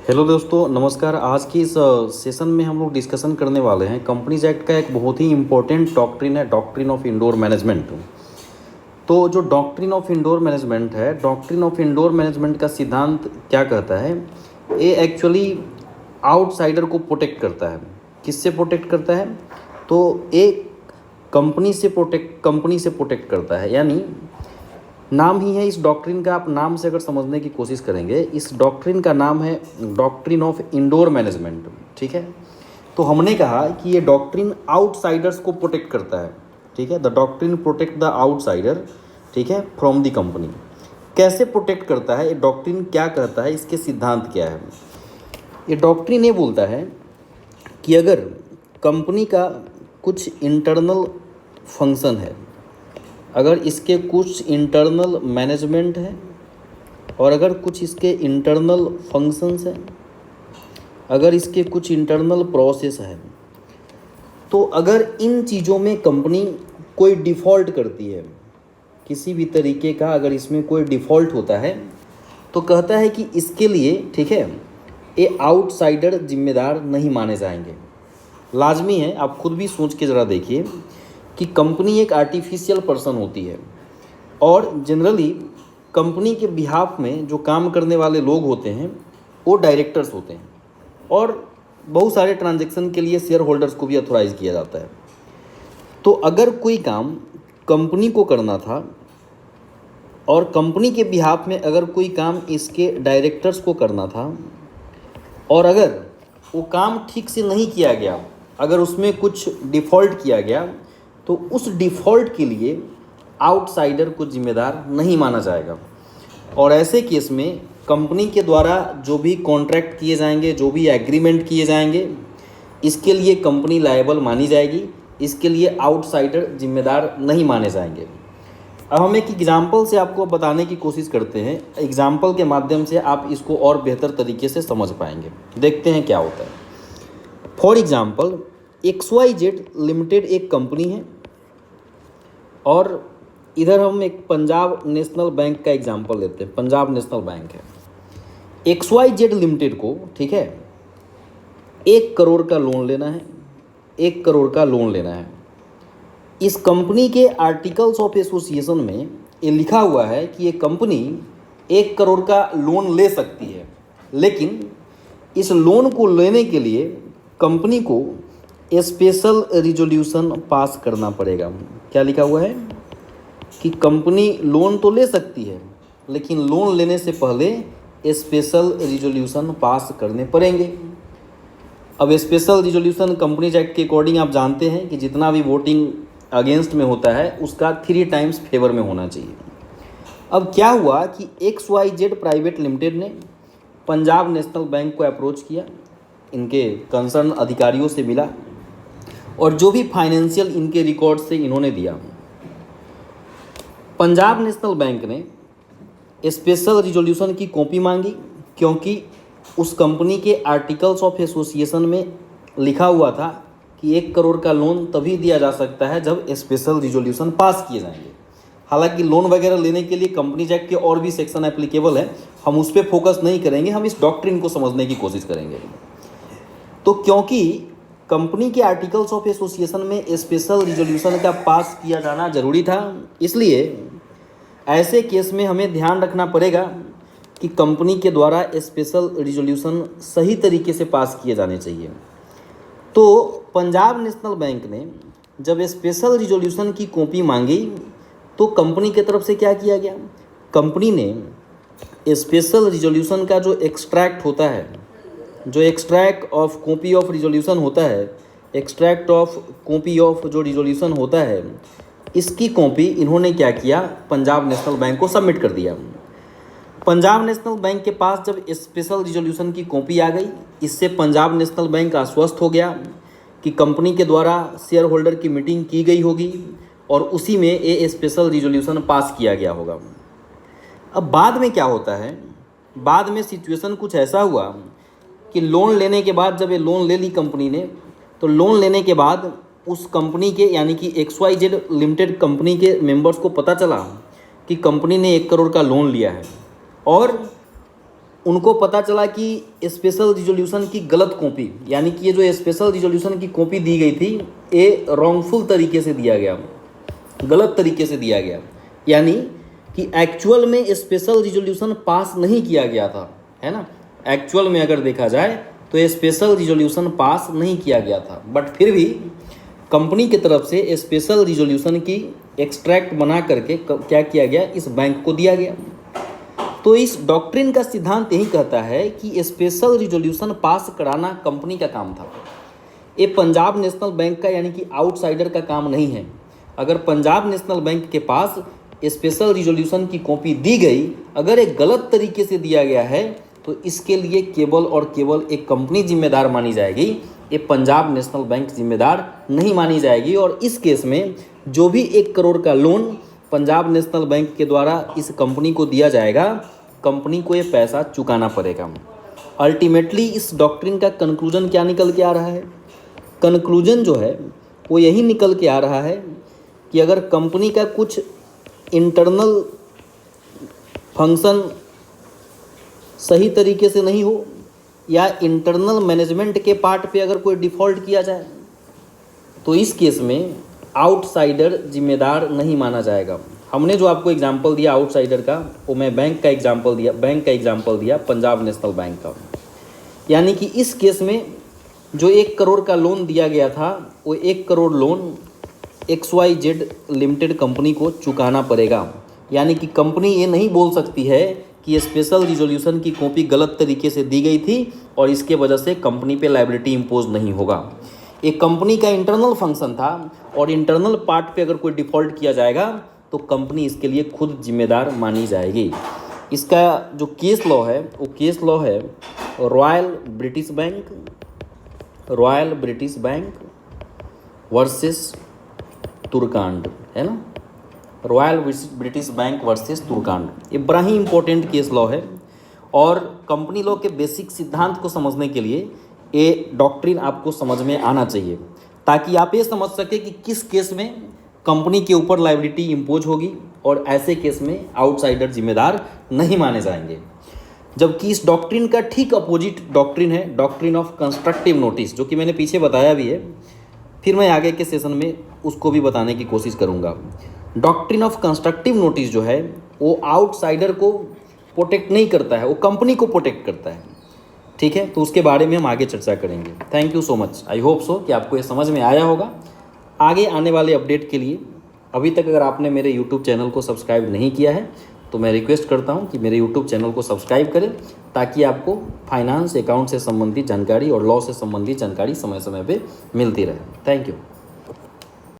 Hello दोस्तों, नमस्कार। आज की इस सेशन में हम लोग डिस्कशन करने वाले हैं कंपनीज एक्ट का एक बहुत ही इम्पोर्टेंट डॉक्ट्रिन है, डॉक्ट्रिन ऑफ इंडोर मैनेजमेंट। तो जो डॉक्ट्रिन ऑफ इंडोर मैनेजमेंट है, डॉक्ट्रिन ऑफ इंडोर मैनेजमेंट का सिद्धांत क्या कहता है? ये एक्चुअली आउटसाइडर को प्रोटेक्ट करता है। किससे प्रोटेक्ट करता है? तो एक कंपनी से प्रोटेक्ट करता है। यानी नाम ही है इस डॉक्ट्रिन का। आप नाम से अगर समझने की कोशिश करेंगे, इस डॉक्ट्रिन का नाम है डॉक्ट्रिन ऑफ इंडोर मैनेजमेंट। ठीक है, तो हमने कहा कि ये डॉक्ट्रिन आउटसाइडर्स को प्रोटेक्ट करता है। ठीक है, the doctrine protect the outsider, ठीक है, फ्रॉम द कंपनी। कैसे प्रोटेक्ट करता है ये डॉक्ट्रिन? क्या कहता है? इसके सिद्धांत क्या है? ये डॉक्ट्रिन ये बोलता है कि अगर कंपनी का कुछ इंटरनल फंक्शन है, अगर इसके कुछ इंटरनल मैनेजमेंट है और अगर कुछ इसके इंटरनल फंक्शंस हैं, अगर इसके कुछ इंटरनल प्रोसेस है, तो अगर इन चीज़ों में कंपनी कोई डिफ़ॉल्ट करती है, किसी भी तरीके का अगर इसमें कोई डिफ़ॉल्ट होता है, तो कहता है कि इसके लिए, ठीक है, ये आउटसाइडर जिम्मेदार नहीं माने जाएंगे। लाजमी है, आप खुद भी सोच के ज़रा देखिए कि कंपनी एक आर्टिफिशियल पर्सन होती है और जनरली कंपनी के बिहाफ में जो काम करने वाले लोग होते हैं वो डायरेक्टर्स होते हैं और बहुत सारे ट्रांजैक्शन के लिए शेयर होल्डर्स को भी अथोराइज़ किया जाता है। तो अगर कोई काम कंपनी को करना था और कंपनी के बिहाफ में अगर कोई काम इसके डायरेक्टर्स को करना था और अगर वो काम ठीक से नहीं किया गया, अगर उसमें कुछ डिफ़ॉल्ट किया गया, तो उस डिफ़ॉल्ट के लिए आउटसाइडर को जिम्मेदार नहीं माना जाएगा। और ऐसे केस में कंपनी के द्वारा जो भी कॉन्ट्रैक्ट किए जाएंगे, जो भी एग्रीमेंट किए जाएंगे, इसके लिए कंपनी लायबल मानी जाएगी। इसके लिए आउटसाइडर जिम्मेदार नहीं माने जाएंगे। अब हम एक एग्जाम्पल से आपको बताने की कोशिश करते हैं। एग्जाम्पल के माध्यम से आप इसको और बेहतर तरीके से समझ पाएंगे। देखते हैं क्या होता है। फॉर एग्जाम्पल, XYZ लिमिटेड एक कंपनी है और इधर हम एक पंजाब नेशनल बैंक का एग्जांपल लेते हैं। पंजाब नेशनल बैंक है। XYZ लिमिटेड को, ठीक है, 1 करोड़ का लोन लेना है। 1 करोड़ का लोन लेना है। इस कंपनी के आर्टिकल्स ऑफ एसोसिएशन में ये लिखा हुआ है कि ये कंपनी 1 करोड़ का लोन ले सकती है, लेकिन इस लोन को लेने के लिए कंपनी को स्पेशल रिजोल्यूशन पास करना पड़ेगा। क्या लिखा हुआ है कि कंपनी लोन तो ले सकती है, लेकिन लोन लेने से पहले स्पेशल रिजोल्यूशन पास करने पड़ेंगे। अब स्पेशल रिजोल्यूशन कंपनीज एक्ट के अकॉर्डिंग आप जानते हैं कि जितना भी वोटिंग अगेंस्ट में होता है उसका 3 टाइम्स फेवर में होना चाहिए। अब क्या हुआ कि XYZ प्राइवेट लिमिटेड ने पंजाब नेशनल बैंक को अप्रोच किया, इनके कंसर्न अधिकारियों से मिला और जो भी फाइनेंशियल इनके रिकॉर्ड से इन्होंने दिया, पंजाब नेशनल बैंक ने स्पेशल रिजोल्यूशन की कॉपी मांगी, क्योंकि उस कंपनी के आर्टिकल्स ऑफ एसोसिएशन में लिखा हुआ था कि 1 करोड़ का लोन तभी दिया जा सकता है जब स्पेशल रिजोल्यूशन पास किए जाएंगे। हालांकि लोन वगैरह लेने के लिए कंपनीज एक्ट के और भी सेक्शन एप्लीकेबल है, हम उस पर फोकस नहीं करेंगे, हम इस डॉक्ट्रिन को समझने की कोशिश करेंगे। तो क्योंकि कंपनी के आर्टिकल्स ऑफ एसोसिएशन में स्पेशल रिजोल्यूशन का पास किया जाना जरूरी था, इसलिए ऐसे केस में हमें ध्यान रखना पड़ेगा कि कंपनी के द्वारा स्पेशल रिजोल्यूशन सही तरीके से पास किए जाने चाहिए। तो पंजाब नेशनल बैंक ने जब स्पेशल रिजोल्यूशन की कॉपी मांगी तो कंपनी की तरफ से क्या किया गया? कंपनी ने स्पेशल रिजोल्यूशन का जो एक्सट्रैक्ट होता है, जो extract of copy of resolution होता है, एक्सट्रैक्ट ऑफ कॉपी ऑफ जो रिजोल्यूशन होता है, इसकी कॉपी इन्होंने क्या किया? पंजाब नेशनल बैंक को सबमिट कर दिया। पंजाब नेशनल बैंक के पास जब स्पेशल रिजोल्यूशन की कॉपी आ गई, इससे पंजाब नेशनल बैंक आश्वस्त हो गया कि कंपनी के द्वारा शेयर होल्डर की मीटिंग की गई होगी और उसी में ये स्पेशल रिजोल्यूशन पास किया गया होगा। अब बाद में क्या होता है? बाद में सिचुएशन कुछ ऐसा हुआ कि लोन लेने के बाद, जब ये लोन ले ली कंपनी ने, तो लोन लेने के बाद उस कंपनी के, यानी कि XYZ लिमिटेड कंपनी के मेंबर्स को पता चला कि कंपनी ने 1 करोड़ का लोन लिया है और उनको पता चला कि स्पेशल रिजोल्यूशन की गलत कॉपी, यानी कि ये जो स्पेशल रिजोल्यूशन की कॉपी दी गई थी ये रॉन्गफुल तरीके से दिया गया, गलत तरीके से दिया गया, यानी कि एक्चुअल में स्पेशल रिजोल्यूशन पास नहीं किया गया था, है ना। एक्चुअल में अगर देखा जाए तो ये स्पेशल रिजोल्यूशन पास नहीं किया गया था, बट फिर भी कंपनी की तरफ से स्पेशल रिजोल्यूशन की एक्सट्रैक्ट बना करके क्या किया गया, इस बैंक को दिया गया। तो इस डॉक्ट्रिन का सिद्धांत यही कहता है कि स्पेशल रिजोल्यूशन पास कराना कंपनी का काम था, ये पंजाब नेशनल बैंक का यानी कि आउटसाइडर का काम नहीं है। अगर पंजाब नेशनल बैंक के पास स्पेशल रिजोल्यूशन की कॉपी दी गई, अगर एक गलत तरीके से दिया गया है, तो इसके लिए केवल और केवल एक कंपनी जिम्मेदार मानी जाएगी, ये पंजाब नेशनल बैंक जिम्मेदार नहीं मानी जाएगी। और इस केस में जो भी 1 करोड़ का लोन पंजाब नेशनल बैंक के द्वारा इस कंपनी को दिया जाएगा, कंपनी को ये पैसा चुकाना पड़ेगा। अल्टीमेटली इस डॉक्ट्रिन का कंक्लूजन क्या निकल के आ रहा है? कंक्लूजन जो है वो यही निकल के आ रहा है कि अगर कंपनी का कुछ इंटरनल फंक्शन सही तरीके से नहीं हो या इंटरनल मैनेजमेंट के पार्ट पे अगर कोई डिफ़ॉल्ट किया जाए, तो इस केस में आउटसाइडर जिम्मेदार नहीं माना जाएगा। हमने जो आपको एग्जांपल दिया आउटसाइडर का, वो मैं बैंक का एग्जांपल दिया पंजाब नेशनल बैंक का। यानी कि इस केस में जो 1 करोड़ का लोन दिया गया था, वो 1 crore loan XYZ limited company को चुकाना पड़ेगा। यानी कि कंपनी ये नहीं बोल सकती है कि स्पेशल रिजोल्यूशन की कॉपी गलत तरीके से दी गई थी और इसके वजह से कंपनी पे लायबिलिटी इम्पोज नहीं होगा। एक कंपनी का इंटरनल फंक्शन था और इंटरनल पार्ट पे अगर कोई डिफ़ॉल्ट किया जाएगा तो कंपनी इसके लिए खुद जिम्मेदार मानी जाएगी। इसका जो केस लॉ है वो केस लॉ है रॉयल ब्रिटिश बैंक वर्सेस तुर्कांड, है ना। रॉयल ब्रिटिश बैंक वर्सेस तुर्कांड, ये बड़ा ही इंपॉर्टेंट केस लॉ है। और कंपनी लॉ के बेसिक सिद्धांत को समझने के लिए ये डॉक्ट्रिन आपको समझ में आना चाहिए, ताकि आप ये समझ सके कि किस केस में कंपनी के ऊपर लायबिलिटी इम्पोज होगी और ऐसे केस में आउटसाइडर जिम्मेदार नहीं माने जाएंगे। जबकि इस डॉक्ट्रिन का ठीक अपोजिट डॉक्ट्रिन है डॉक्ट्रिन ऑफ कंस्ट्रक्टिव नोटिस, जो कि मैंने पीछे बताया भी है, फिर मैं आगे के सेशन में उसको भी बताने की कोशिश करूँगा। डॉक्ट्रिन ऑफ कंस्ट्रक्टिव नोटिस जो है वो आउटसाइडर को प्रोटेक्ट नहीं करता है, वो कंपनी को प्रोटेक्ट करता है, ठीक है। तो उसके बारे में हम आगे चर्चा करेंगे। Thank you so much. I hope so कि आपको ये समझ में आया होगा। आगे आने वाले अपडेट के लिए अभी तक अगर आपने मेरे यूट्यूब चैनल को सब्सक्राइब नहीं किया है तो मैं रिक्वेस्ट करता हूं कि मेरे यूट्यूब चैनल को सब्सक्राइब करें, ताकि आपको फाइनेंस अकाउंट से संबंधित जानकारी और लॉ से संबंधित जानकारी समय समय पे मिलती रहे। Thank you.